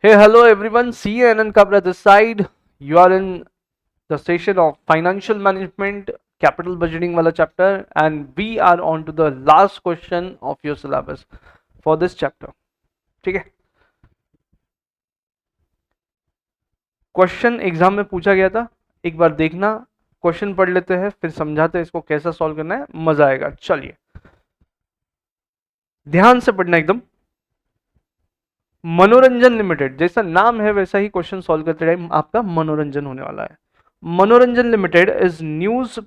Hey, hello everyone. See Anand Kabra this side. You are in the session of financial management, capital budgeting wala chapter, and we are on to the last question of your syllabus for this chapter. ठीक है. Question exam में पूछा गया था. एक बार देखना, question पढ़ लेते हैं, फिर समझाते हैं इसको कैसा सॉल्व करना है. मजा आएगा. चलिए, ध्यान से पढ़ना एकदम. मनोरंजन लिमिटेड, जैसा नाम है वैसा ही क्वेश्चन सॉल्व करते टाइम आपका मनोरंजन होने वाला है. Manoranjan Limited is news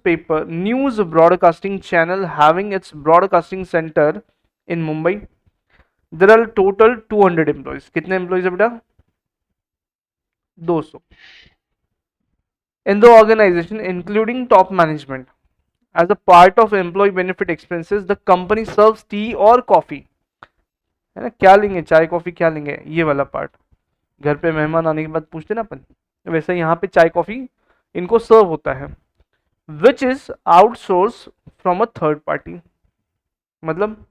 broadcasting channel having its broadcasting center in Mumbai. There are total 200 employees. कितने employees है बेटा? 200. In the organization, including top management, as a part of employee benefit expenses, the company serves tea or coffee. है ना, क्या लेंगे, चाय coffee क्या लेंगे, ये वाला पार्ट. घर पे मेहमान आने के बाद पूछते ना अपन, वैसे यहाँ पे चाय कॉफी इनको सर्व होता है. Which is outsource from a third party. मतलब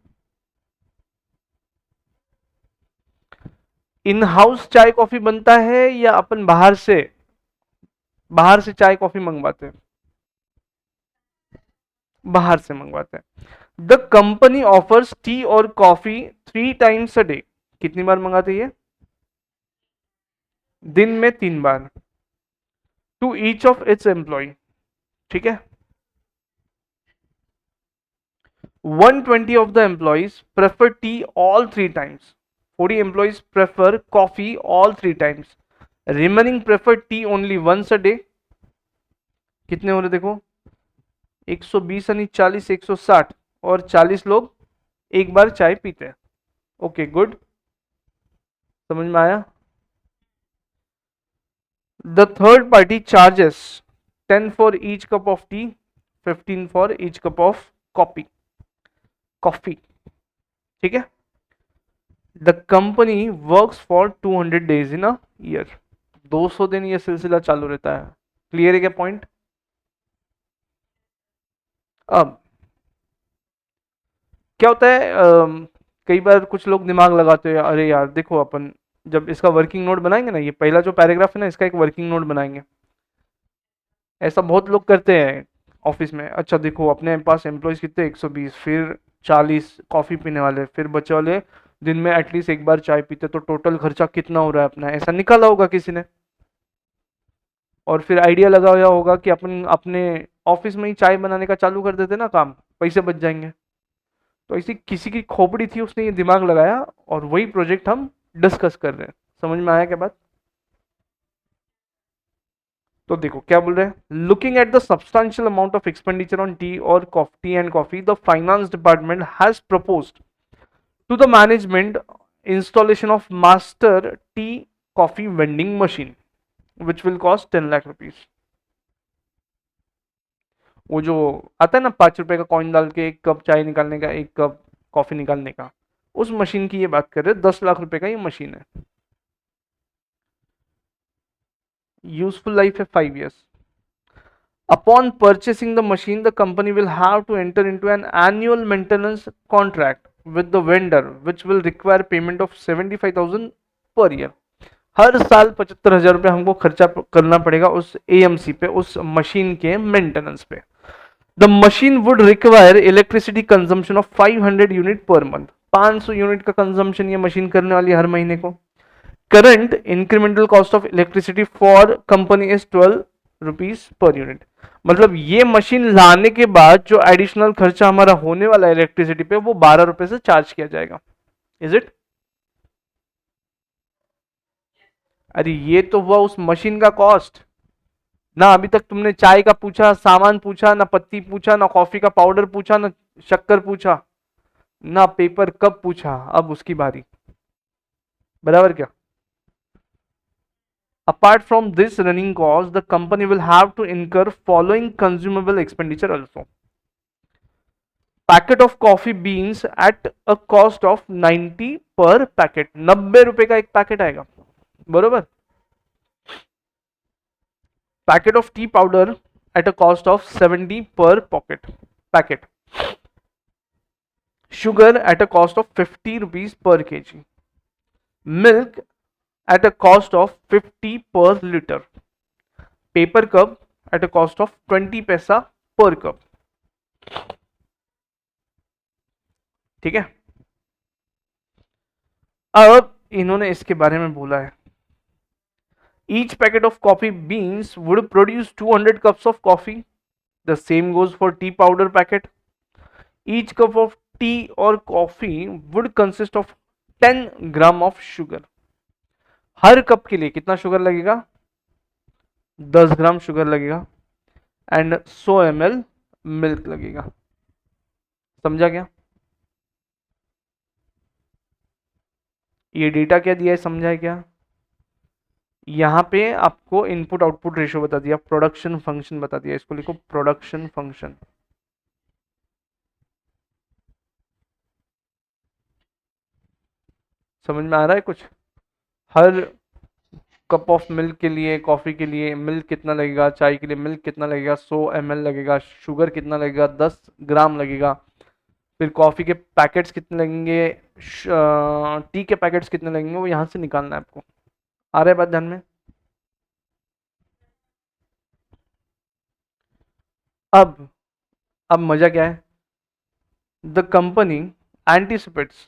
इन हाउस चाय कॉफी बनता है या अपन बाहर से चाय कॉफी मंगवाते हैं. बाहर से मंगवाते हैं. द कंपनी ऑफर्स टी और कॉफी 3 times अ डे. कितनी बार मंगाते हैं? दिन में 3 बार. To each of its employ. ठीक है. 120 of the employees prefer tea all 3 times. 40 employees prefer coffee all 3 times. Remaining prefer tea only once a day. कितने हो रहे देखो, 120 यानी 40, 160 और 40 लोग एक बार चाय पीते हैं. Okay, good. समझ में आया. The third party charges 10 for each cup of T, 15 for each cup of coffee. ठीक है. The company works for 200 days in a year. 200 दिन ये सिलसिला चालू रहता है. क्लियर है क्या पॉइंट? अब क्या होता है, कई बार कुछ लोग दिमाग लगाते हैं, अरे यार देखो, अपन जब इसका वर्किंग नोट बनाएंगे ना, ये पहला जो पैराग्राफ है ना, इसका एक वर्किंग नोट बनाएंगे. ऐसा बहुत लोग करते हैं ऑफिस में. अच्छा देखो, अपने पास एम्प्लॉयज कितने, 120, फिर 40 कॉफ़ी पीने वाले, फिर बच्चे वाले दिन में एटलीस्ट एक बार चाय पीते, तो टोटल खर्चा कितना हो रहा है अपना, ऐसा निकाला होगा किसी ने. और फिर आइडिया लगा हुआ होगा कि अपन अपने ऑफिस में ही चाय बनाने का चालू कर देते ना काम, पैसे बच जाएंगे. तो ऐसी किसी की खोपड़ी थी, उसने ये दिमाग लगाया, और वही प्रोजेक्ट हम डिस्कस कर रहे हैं. समझ में आया क्या बात? तो देखो क्या बोल रहे हैं. Looking at the substantial amount of expenditure on tea और tea and coffee, the finance department has proposed to the management installation of master tea coffee vending machine which will cost 10 lakh rupees. वो जो आता है ना, 5 रुपए का coin डाल के एक कप चाय निकालने का, एक कप कॉफी निकालने का, उस मशीन की ये बात कर रहे हैं. 10 लाख रुपए का ये मशीन है. यूजफुल लाइफ है 5 years. Upon purchasing the machine, the company will have to enter into an annual maintenance contract with the vendor, which will require payment of 75,000 per year. हर साल 75,000 रुपये हमको खर्चा करना पड़ेगा उस एएमसी पे, उस मशीन के मेंटेनेंस पे. The machine would require electricity consumption of 500 unit per month. 500 unit का कंजम्पशन ये मशीन करने वाली है हर महीने को. Current incremental cost of electricity for company is 12 rupees per unit. मतलब ये मशीन लाने के बाद जो एडिशनल खर्चा हमारा होने वाला है इलेक्ट्रिसिटी पे, वो 12 रुपए से चार्ज किया जाएगा. Is it? अरे ये तो हुआ उस मशीन का कॉस्ट ना. अभी तक तुमने चाय का पूछा, सामान पूछा, ना पत्ती पूछा, ना कॉफी का पाउडर पूछा, ना शक्कर पूछा, ना पेपर कब पूछा. अब उसकी बारी. बराबर क्या? Apart from this running cost, the company will have to incur following consumable expenditure also. Packet of coffee beans at a cost of 90 per packet. 90 रुपए का एक पैकेट आएगा, बरोबर. Packet of tea powder at a cost of 70 per packet. Sugar at a cost of 50 rupees per kg. Milk at a cost of 50 per liter. Paper cup at a cost of 20 पैसा per cup. ठीक है, अब इन्होंने इसके बारे में बोला है each packet of coffee beans would produce 200 cups of coffee. The same goes for tea powder packet. Each cup of tea or coffee would consist of 10 gram of sugar. Her cup के लिए कितना sugar लगेगा? 10 gram sugar लगेगा and 100 ml milk लगेगा. समझा क्या? ये data क्या दिया है, समझा है क्या? यहाँ पे आपको इनपुट आउटपुट रेशियो बता दिया, प्रोडक्शन फंक्शन बता दिया, इसको लिखो प्रोडक्शन फंक्शन. समझ में आ रहा है कुछ? हर कप ऑफ मिल्क के लिए, कॉफ़ी के लिए मिल्क कितना लगेगा, चाय के लिए मिल्क कितना लगेगा, 100 ml लगेगा, शुगर कितना लगेगा, 10 ग्राम लगेगा, फिर कॉफ़ी के पैकेट्स कितने लगेंगे, टी के पैकेट्स कितने लगेंगे, वो यहाँ से निकालना है आपको. आ रहा है बात ध्यान में? अब मजा क्या है? The company anticipates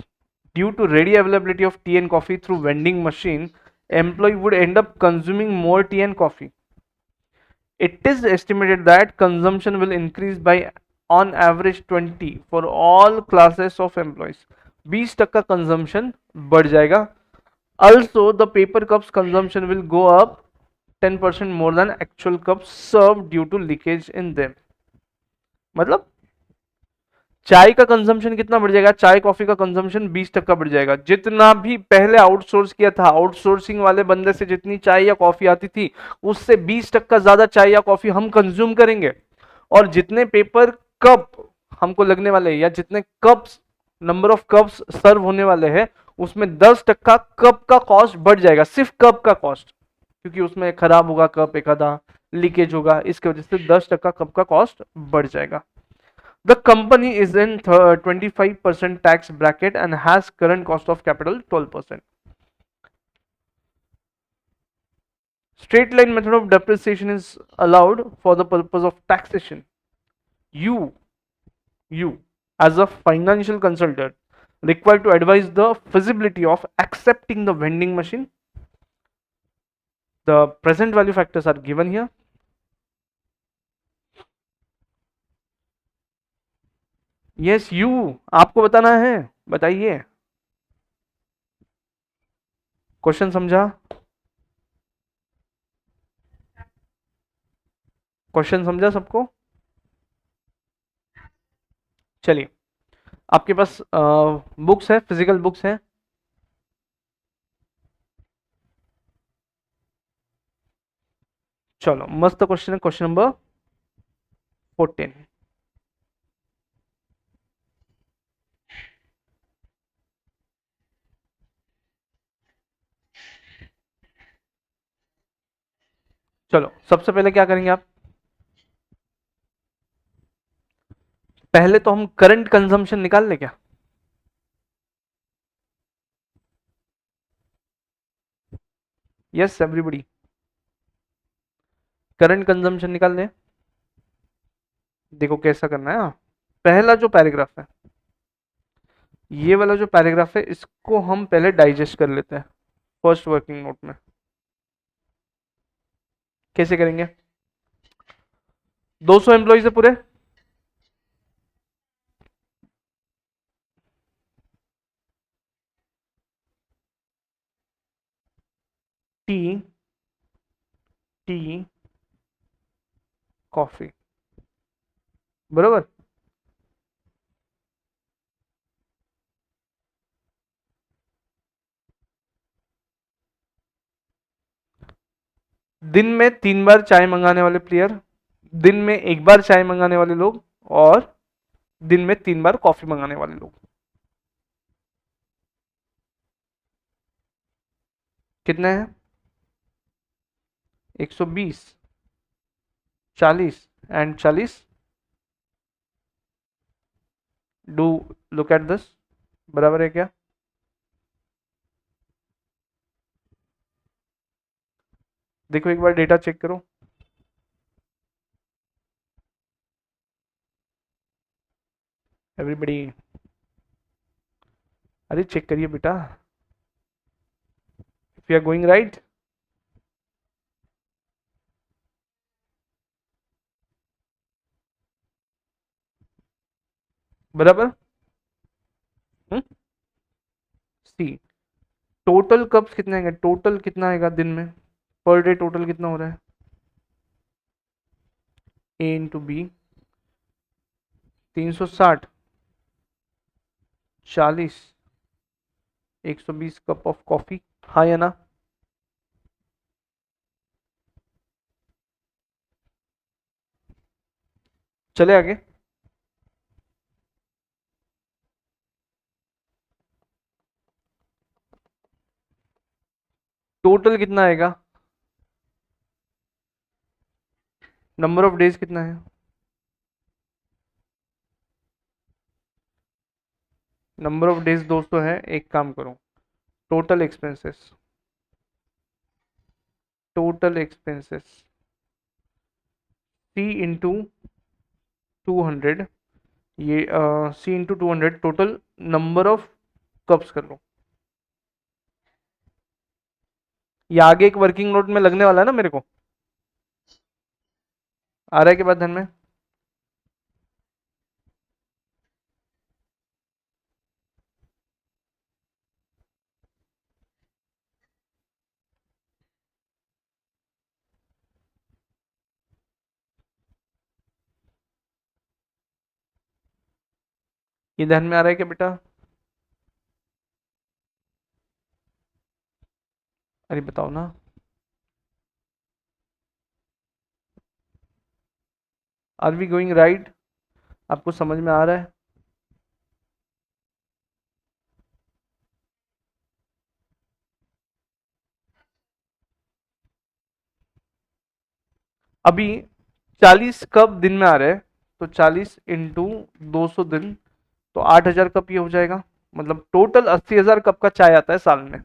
due to ready availability of tea and coffee through vending machine, employee would end up consuming more tea and coffee. It is estimated that consumption will increase by on average 20 for all classes of employees. 20% consumption बढ़ जाएगा. Also, the paper cups consumption will go up 10% more than actual cups served due to leakage in them. मतलब चाय का consumption कितना बढ़ जाएगा? चाय coffee का कंजम्पशन 20% बढ़ जाएगा. जितना भी पहले आउटसोर्स किया था, आउटसोर्सिंग वाले बंदे से जितनी चाय या कॉफी आती थी उससे 20% ज्यादा चाय या कॉफी हम कंज्यूम करेंगे. और जितने पेपर कप हमको लगने वाले या जितने कप्स, नंबर ऑफ कप्स सर्व होने वाले हैं, उसमें 10% कप का कॉस्ट बढ़ जाएगा, सिर्फ कप का कॉस्ट, क्योंकि उसमें खराब होगा कप, एक आधा लीकेज होगा, इसके वजह से 10% कप का कॉस्ट बढ़ जाएगा. The company is in 25% tax bracket and has current cost of capital 12%. Straight line method of depreciation is allowed for the purpose of taxation. You, as a financial consultant, required to advise the feasibility of accepting the vending machine. The present value factors are given here. Yes, you, आपको बताना है, बताइए. Question समझा? Question समझा सबको? चलिए, आपके पास books है, फिजिकल बुक्स है? चलो, मस्त क्वेश्चन है, क्वेश्चन नंबर 14. चलो, सबसे पहले क्या करेंगे आप? पहले तो हम करंट कंजम्पशन निकाल ले क्या? यस एवरीबॉडी, करंट कंजम्पशन निकाल ले. देखो कैसा करना है. पहला जो पैराग्राफ है, ये वाला जो पैराग्राफ है, इसको हम पहले डाइजेस्ट कर लेते हैं फर्स्ट वर्किंग नोट में. कैसे करेंगे? 200 एम्प्लॉइज है पूरे. टी, टी, कॉफी, बरोबर. दिन में 3 बार चाय मंगाने वाले प्लेयर, दिन में 1 बार चाय मंगाने वाले लोग, और दिन में 3 बार कॉफी मंगाने वाले लोग. कितने हैं? 120, 40 and 40. Do look at this, बराबर है क्या? देखो एक बार डेटा चेक करो। एवरीबडी, अरे चेक करिए बेटा, if you are going right. बराबर। सी, टोटल कप्स कितने आएंगे, टोटल कितना आएगा दिन में, पर डे टोटल कितना हो रहा है, A into B, 360, 40, 120 cup of coffee, हाँ या ना। चले आगे। टोटल कितना आएगा, नंबर ऑफ डेज कितना है, नंबर ऑफ डेज 200 है। एक काम करो, total expenses, total expenses C into 200, ये C into 200 total number of cups कर लो। ये आगे एक वर्किंग नोट में लगने वाला है ना मेरे को, आ रहा है के बाद ध्यान में। ये ध्यान में आ रहा है क्या बेटा, अरे बताओ ना। आर वी गोइंग राइट, आपको समझ में आ रहा है। अभी 40 कप दिन में आ रहे हैं, तो 40 इंटू 200 दिन, तो 8,000 कप ये हो जाएगा, मतलब टोटल 80,000 कप का चाय आता है साल में।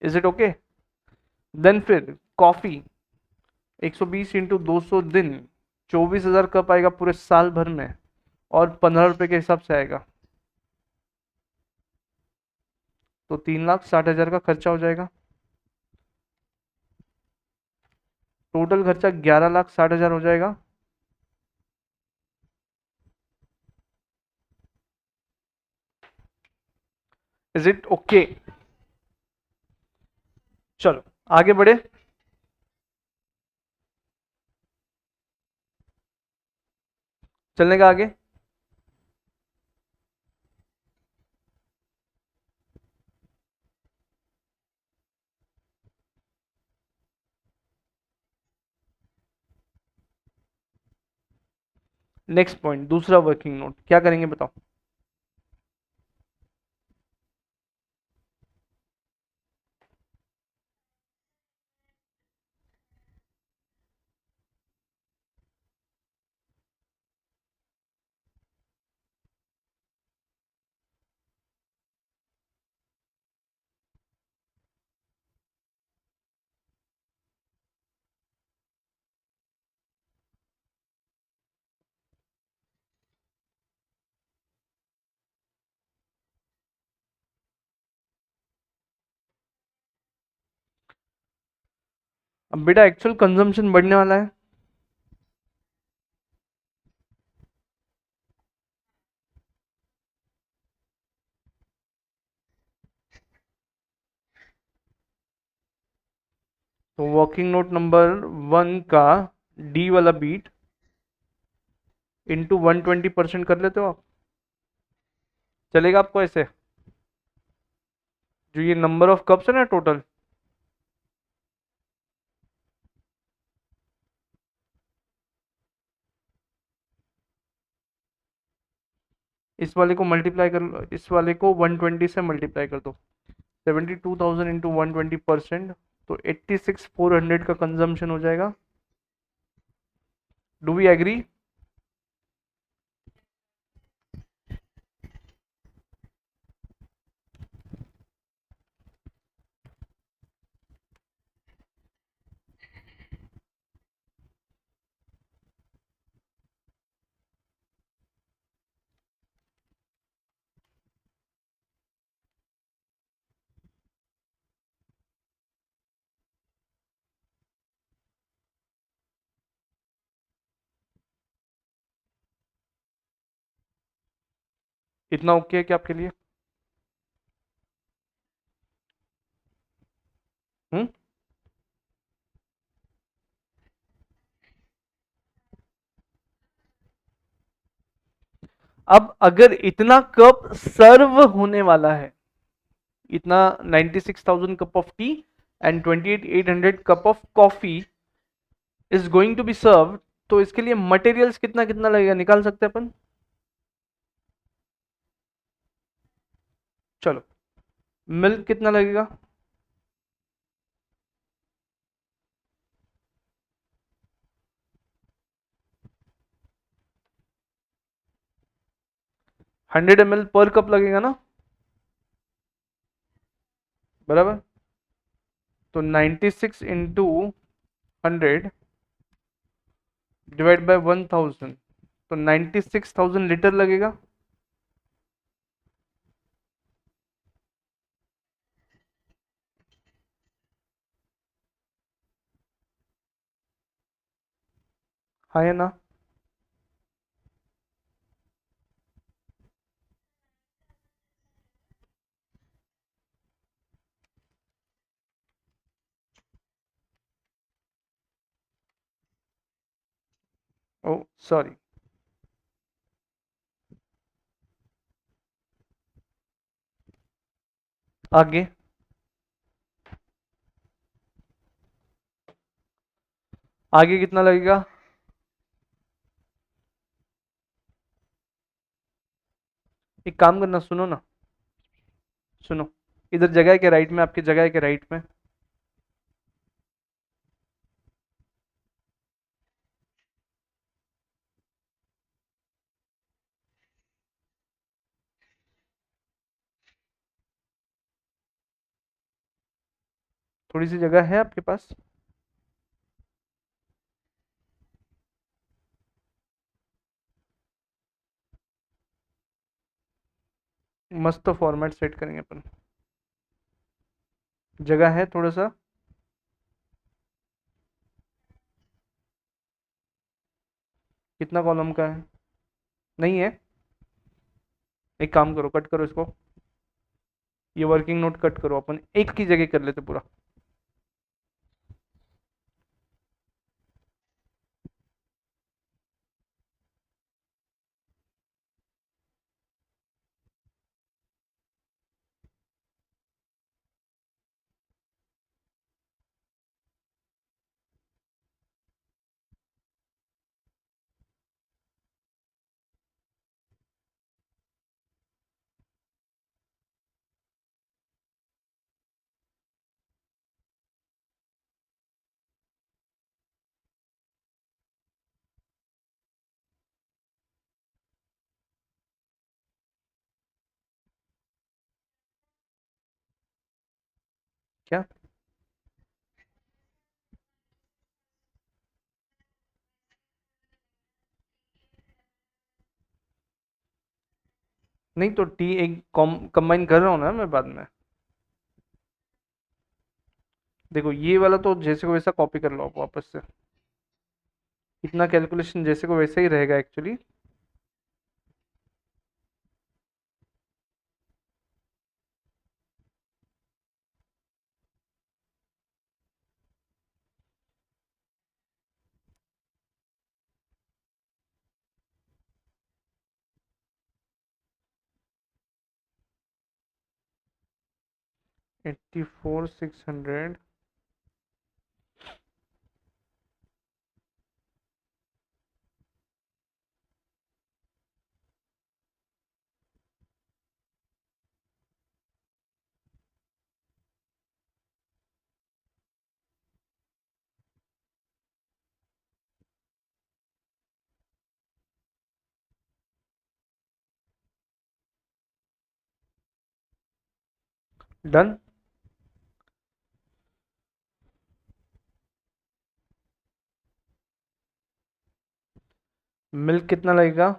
Is it okay? देन फिर कॉफी 120 इंटू 200 दिन, 24,000 कप आएगा पूरे साल भर में, और 15 रुपए के हिसाब से आएगा, तो 3,60,000 का खर्चा हो जाएगा। टोटल खर्चा 11,60,000 हो जाएगा। Is it okay? चलो आगे बढ़े। चलने का आगे। नेक्स्ट पॉइंट, दूसरा वर्किंग नोट, क्या करेंगे बताओ। अब बेटा एक्चुअल कंजम्पशन बढ़ने वाला है, तो वर्किंग नोट नंबर 1 का डी वाला बीट इंटू 120% कर लेते हो आप, चलेगा आपको ऐसे? जो ये नंबर ऑफ कप्स है ना टोटल, इस वाले को मल्टीप्लाई कर लो, इस वाले को 120 से मल्टीप्लाई कर दो, 72,000 इंटू 120%, तो 86,400 का कंजम्पशन हो जाएगा। Do we agree? इतना ओके है क्या आपके लिए? हम्म। अब अगर इतना कप सर्व होने वाला है, इतना 96,000 cup of T and 28,800 cup of coffee is going to be serve, तो इसके लिए मटेरियल्स कितना कितना लगेगा निकाल सकते हैं अपन। चलो, मिल्क कितना लगेगा? 100 ml पर कप लगेगा ना, बराबर। तो 96 इंटू 100 डिवाइड बाय 1000, तो 96,000 लीटर लगेगा। हाँ है ना? ओ सॉरी। आगे, आगे कितना लगेगा? एक काम करना, सुनो ना, सुनो। इधर जगह है क्या राइट में? आपकी जगह है क्या राइट में? थोड़ी सी जगह है आपके पास? मस्त फॉर्मेट सेट करेंगे अपन। जगह है थोड़ा सा? कितना कॉलम का है? नहीं है? एक काम करो, कट करो इसको। ये वर्किंग नोट कट करो, अपन एक की जगह कर लेते पूरा। क्या? नहीं तो टी एक कंबाइन कर रहा हूँ ना मैं बाद में। देखो ये वाला तो जैसे को वैसा कॉपी कर लो आप वापस से। इतना कैलकुलेशन जैसे को वैसा ही रहेगा एक्चुअली। 84,600। डन। मिल्क कितना लगेगा?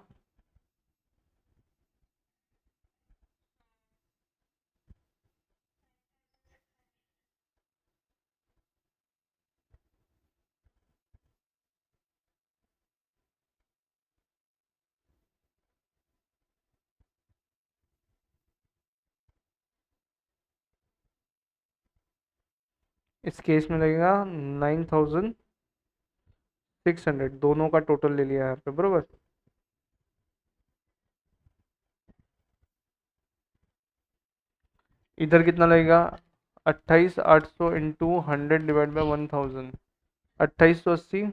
इस केस में लगेगा 9600, दोनों का टोटल ले लिया यहाँ पे, बरोबर। इधर कितना लगेगा, 28800 इंटू 100 डिवाइड बाय 1000, 2880।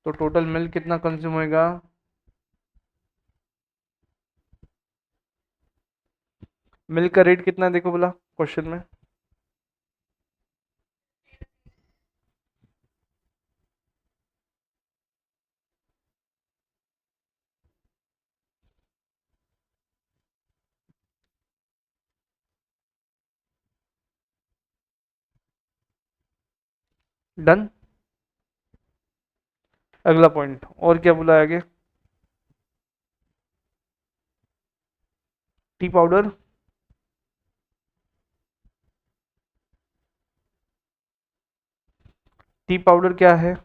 तो टोटल मिल्क कितना कंज्यूम होएगा, मिल्क का रेट कितना है देखो बोला क्वेश्चन में। डन। अगला पॉइंट और क्या बोला है आगे, टी पाउडर। टी पाउडर क्या है,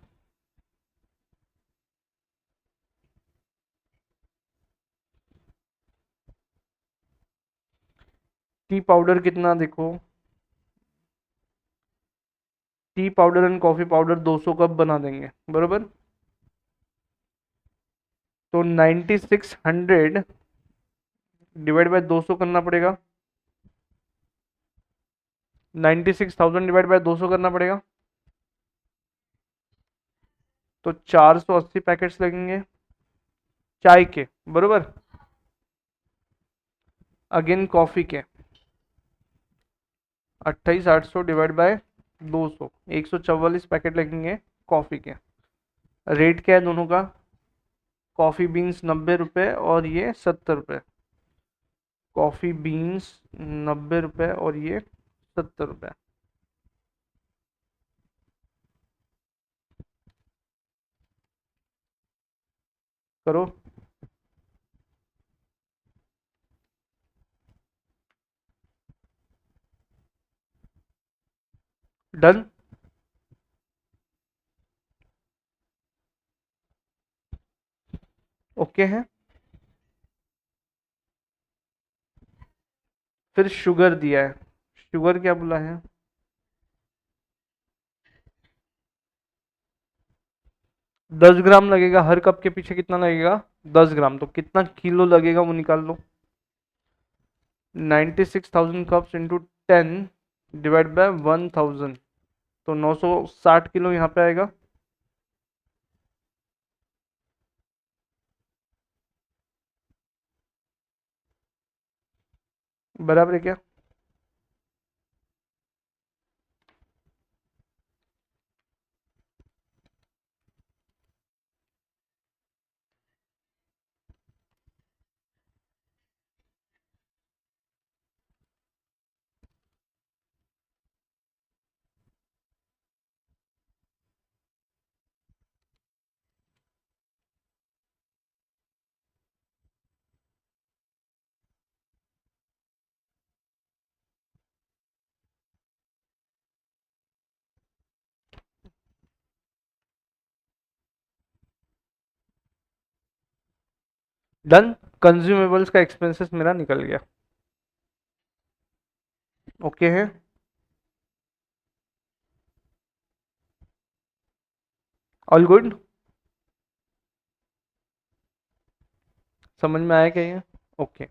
टी पाउडर कितना देखो, T powder and coffee powder 200 cup बना देंगे, बरोबर। तो 9600 डिवाइड बाय 200 करना पड़ेगा, 96,000 डिवाइड बाय 200 करना पड़ेगा। तो 480 पैकेट्स लगेंगे चाय के, बरोबर। अगेन कॉफी के 28800 डिवाइड बाय 200, 144 पैकेट लगेंगे कॉफी के। रेट क्या है दोनों का, कॉफ़ी बीन्स 90 रुपये और ये 70 रुपये, कॉफ़ी बीन्स 90 रुपये और ये 70 रुपये। करो। डन। ओके है। फिर शुगर दिया है, शुगर क्या बोला है, 10 ग्राम लगेगा हर कप के पीछे, कितना लगेगा 10 ग्राम, तो कितना किलो लगेगा वो निकाल लो। 96,000 कप्स इंटू 10 डिवाइड बाय 1000, तो 960 किलो यहाँ पे आएगा, बराबर है क्या। डन। कंज्यूमेबल्स का एक्सपेंसेस मेरा निकल गया, ओके है। ऑल गुड, समझ में आया क्या ये, ओके।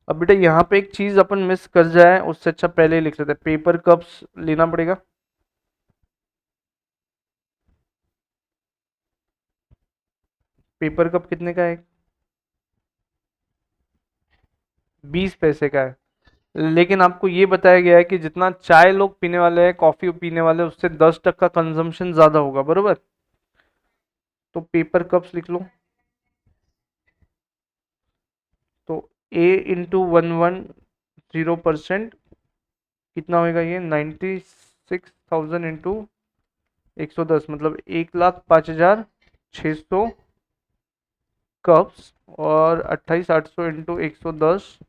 अब बेटा यहाँ पे एक चीज अपन मिस कर जाए, उससे अच्छा पहले ही लिख लेते हैं, पेपर कप्स लेना पड़ेगा। पेपर कप कितने का है, 20 पैसे का है। लेकिन आपको ये बताया गया है कि जितना चाय लोग पीने वाले हैं, कॉफी पीने वाले हैं, उससे 10 टका कंजम्पशन ज्यादा होगा, बरोबर। तो पेपर कप्स लिख लो। तो ए इंटू 110% कितना होएगा, ये 96,000 इंटू 110, मतलब 1,05,600 कप्स, और 28,800 इंटू 110,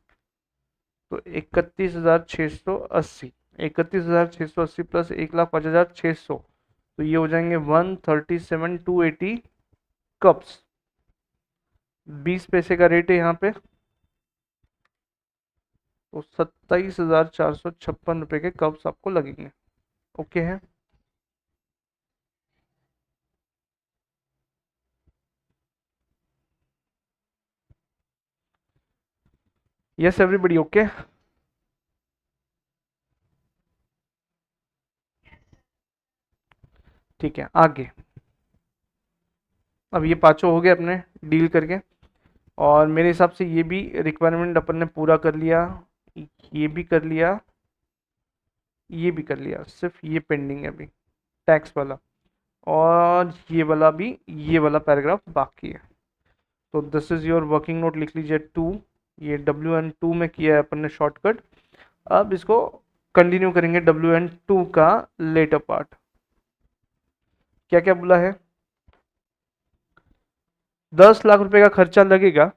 तो 31,680, 31,680 प्लस 1,05,600, तो ये हो जाएंगे 137,280 कप्स। 20 पैसे का रेट है यहाँ पे, तो 27,456 रुपये के कब्स आपको लगेंगे। ओके है। Yes everybody okay. ठीक है आगे। अब ये पांचों हो गए अपने डील करके, और मेरे हिसाब से ये भी रिक्वायरमेंट अपन ने पूरा कर लिया, ये भी कर लिया, ये भी कर लिया, सिर्फ ये पेंडिंग है अभी टैक्स वाला, और ये वाला भी, ये वाला पैराग्राफ बाकी है। तो this is your working note, लिख लीजिए 2। ये WN2 में किया है अपन ने शॉर्टकट। अब इसको कंटिन्यू करेंगे WN2 का लेटर पार्ट। क्या क्या बोला है? 10 लाख रुपए का खर्चा लगेगा,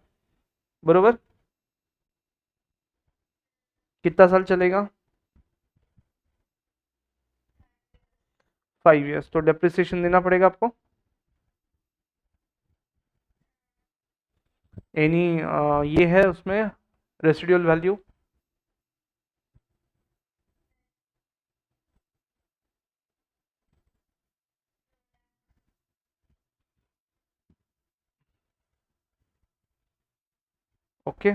बरोबर। कितना साल चलेगा? 5 years। तो डेप्रिसिएशन देना पड़ेगा आपको। एनी ये है उसमें रेसिडुअल वैल्यू। ओके।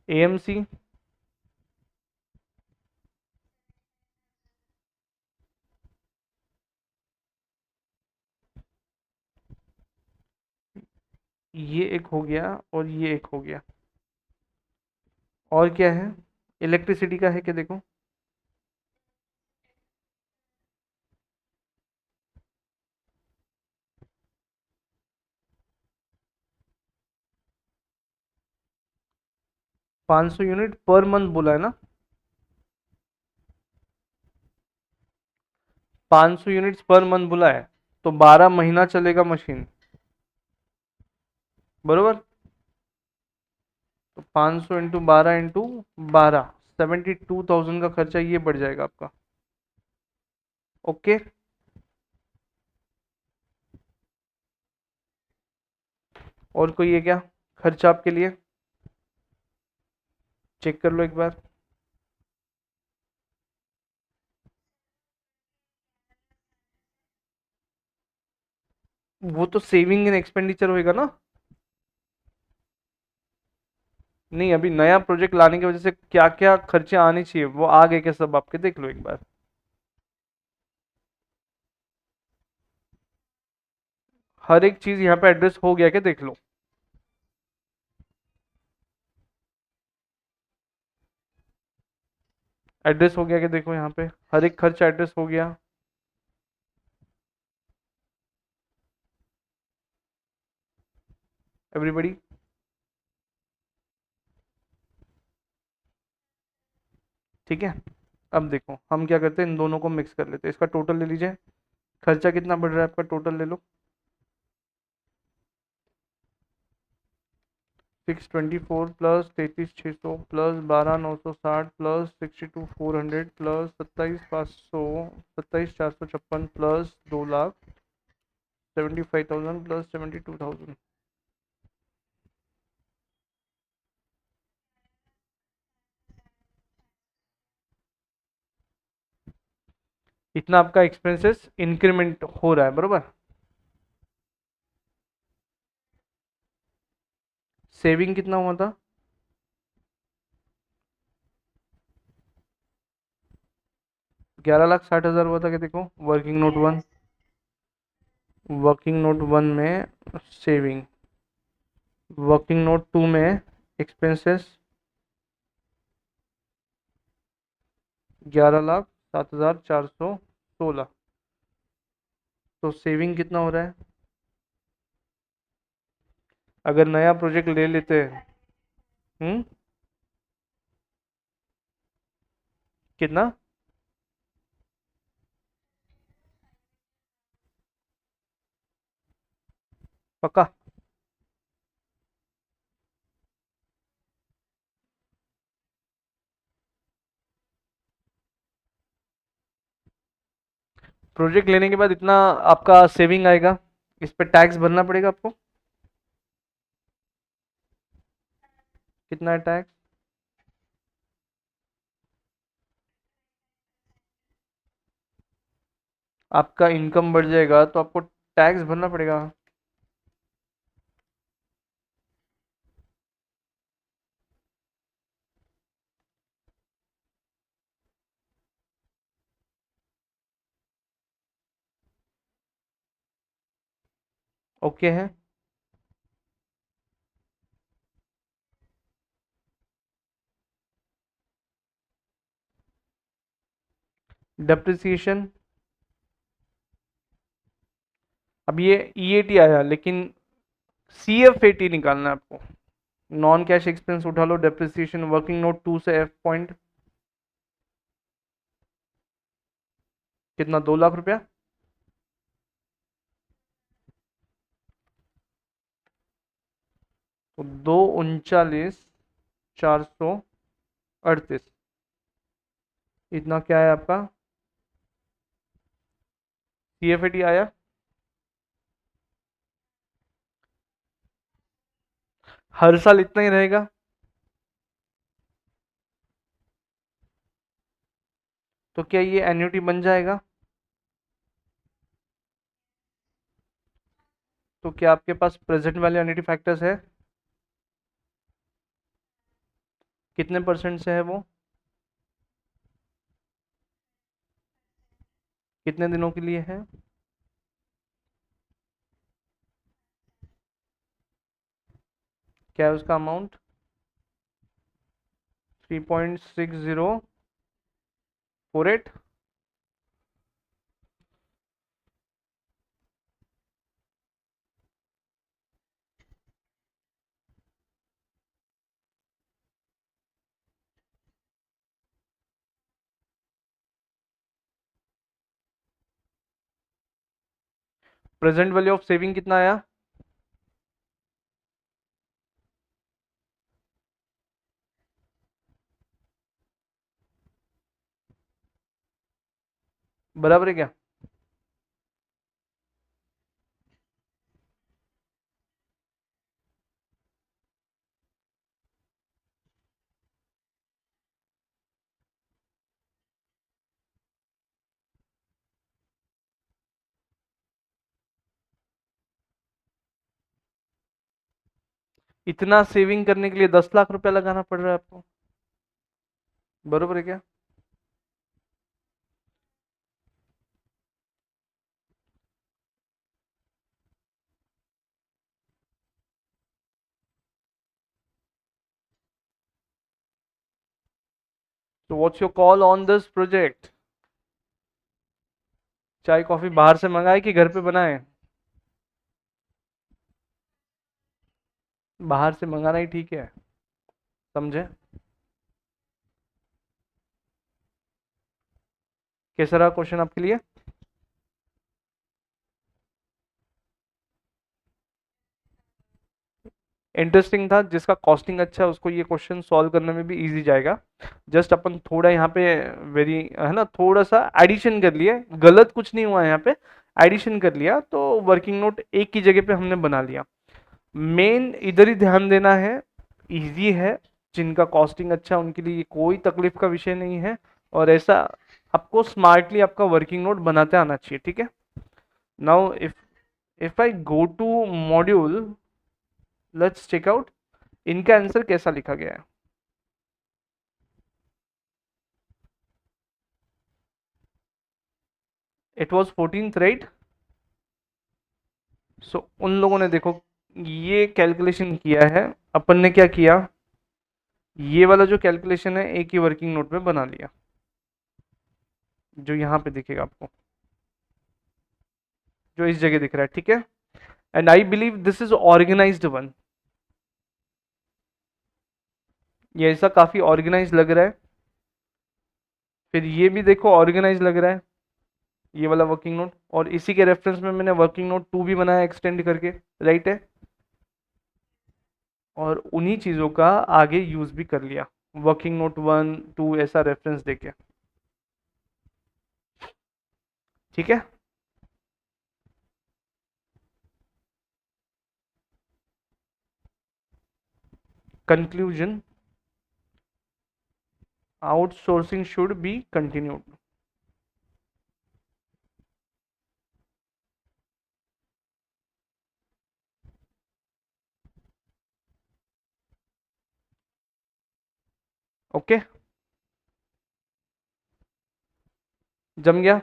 AMC ये एक हो गया और ये एक हो गया। और क्या है? इलेक्ट्रिसिटी का है क्या देखो। 500 यूनिट पर मंथ बोला है ना। 500 यूनिट्स पर मंथ बोला है, तो 12 महीना चलेगा मशीन, बरोबर। तो 500 इंटू 12 72,000 का खर्चा ये बढ़ जाएगा आपका। ओके। और कोई है क्या खर्चा आपके लिए? चेक कर लो एक बार। वो तो सेविंग इन एक्सपेंडिचर होएगा ना। नहीं, अभी नया प्रोजेक्ट लाने की वजह से क्या क्या खर्चे आने चाहिए वो आ गए क्या सब आपके, देख लो एक बार। हर एक चीज यहाँ पे एड्रेस हो गया क्या, देख लो। एड्रेस हो गया क्या देखो, यहाँ पे हर एक खर्चा एड्रेस हो गया। एवरीबडी। ठीक है। अब देखो हम क्या करते हैं, इन दोनों को मिक्स कर लेते हैं, इसका टोटल ले लीजिए। खर्चा कितना बढ़ रहा है आपका, टोटल ले लो। 624 plus 33,600 plus 12,960 plus 62,400 plus 27,500, 27,456 plus 2 lakh 75,000 plus 72,000। इतना आपका एक्सपेंसेस इंक्रीमेंट हो रहा है, बरोबर। सेविंग कितना हुआ था? 11,60,000 हुआ था क्या देखो, वर्किंग नोट 1 में सेविंग, वर्किंग नोट 2 में एक्सपेंसेस 11,07,416। तो सेविंग कितना हो रहा है? अगर नया प्रोजेक्ट ले लेते हैं। हम्म। कितना? पक्का? प्रोजेक्ट लेने के बाद इतना आपका सेविंग आएगा, इस पे टैक्स भरना पड़ेगा आपको। कितना है टैक्स? आपका इनकम बढ़ जाएगा तो आपको टैक्स भरना पड़ेगा। ओके है। डेप्रिसिएशन, अब ये ईएटी आया, लेकिन सीएफएटी निकालना है आपको। नॉन कैश एक्सपेंस उठा लो, डेप्रिसिएशन वर्किंग नोट 2 से एफ पॉइंट, कितना, 2 लाख रुपया। तो 239,438, इतना क्या है आपका सीएफएटी आया। हर साल इतना ही रहेगा। तो क्या ये एन्युटी बन जाएगा? तो क्या आपके पास प्रेजेंट वैल्यू एन्युटी फैक्टर्स है? कितने परसेंट से है वो? कितने दिनों के लिए है? क्या है उसका amount? 3.6048। Present value of saving कितना आया? बराबर है क्या? इतना सेविंग करने के लिए 10 लाख रुपया लगाना पड़ रहा है आपको। बरोबर है क्या? तो what's your call on this project? चाय कॉफी बाहर से मंगाए कि घर पे बनाए? बाहर से मंगाना ही ठीक है। समझे? कैसा रहा क्वेश्चन आपके लिए? इंटरेस्टिंग था। जिसका कॉस्टिंग अच्छा है उसको ये क्वेश्चन सॉल्व करने में भी इजी जाएगा। जस्ट अपन थोड़ा यहाँ पे वेरी है ना, थोड़ा सा एडिशन कर लिए, गलत कुछ नहीं हुआ यहाँ पे, एडिशन कर लिया तो वर्किंग नोट एक की जगह पे हमने बना लिया। मेन इधर ही ध्यान देना है, इजी है। जिनका कॉस्टिंग अच्छा है उनके लिए ये कोई तकलीफ का विषय नहीं है। और ऐसा आपको स्मार्टली आपका वर्किंग नोट बनाते आना चाहिए, ठीक है। Now if I go to module, let's check out इनका आंसर कैसा लिखा गया है। It was 14th, right? सो उन लोगों ने देखो ये कैलकुलेशन किया है, अपन ने क्या किया, ये वाला जो कैलकुलेशन है एक ही वर्किंग नोट में बना लिया, जो यहाँ पे दिखेगा आपको, जो इस जगह दिख रहा है, ठीक है। And I believe this is organised one. ये ऐसा काफी ऑर्गेनाइज लग रहा है। फिर ये भी देखो ऑर्गेनाइज लग रहा है, ये वाला वर्किंग नोट। और इसी के रेफरेंस में मैंने वर्किंग नोट 2 भी बनाया एक्सटेंड करके, राइट है। और उन्हीं चीज़ों का आगे यूज़ भी कर लिया, वर्किंग नोट 1 2 ऐसा रेफरेंस देके, ठीक है। Conclusion, outsourcing should be continued. Okay, जम गया।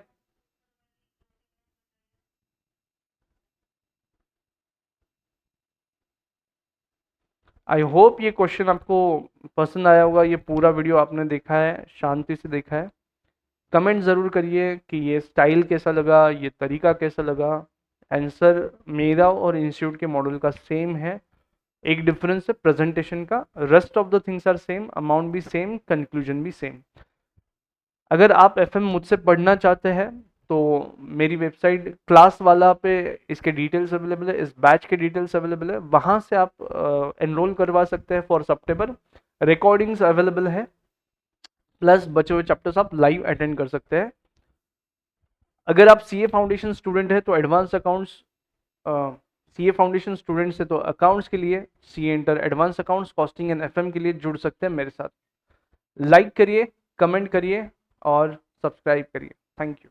आई होप ये क्वेश्चन आपको पसंद आया होगा, ये पूरा वीडियो आपने देखा है, शांति से देखा है। कमेंट ज़रूर करिए कि ये स्टाइल कैसा लगा, ये तरीका कैसा लगा। आंसर मेरा और इंस्टीट्यूट के मॉडल का सेम है, एक डिफरेंस है प्रेजेंटेशन का, rest of the things are same, amount भी सेम, कंक्लूजन भी सेम। अगर आप एफएम मुझसे पढ़ना चाहते हैं तो मेरी वेबसाइट क्लास वाला पे इसके डिटेल्स अवेलेबल है, इस बैच के डिटेल्स अवेलेबल है, वहाँ से आप एनरोल करवा सकते हैं फॉर सितंबर। रिकॉर्डिंग्स अवेलेबल है, प्लस बचे हुए चैप्टर्स आप लाइव अटेंड कर सकते हैं। अगर आप सीए फाउंडेशन स्टूडेंट है तो advance accounts, CA foundation students है तो अकाउंट्स के लिए CA inter advance accounts costing and FM के लिए जुड़ सकते हैं मेरे साथ। लाइक करिए, कमेंट करिए और सब्सक्राइब करिए। Thank you.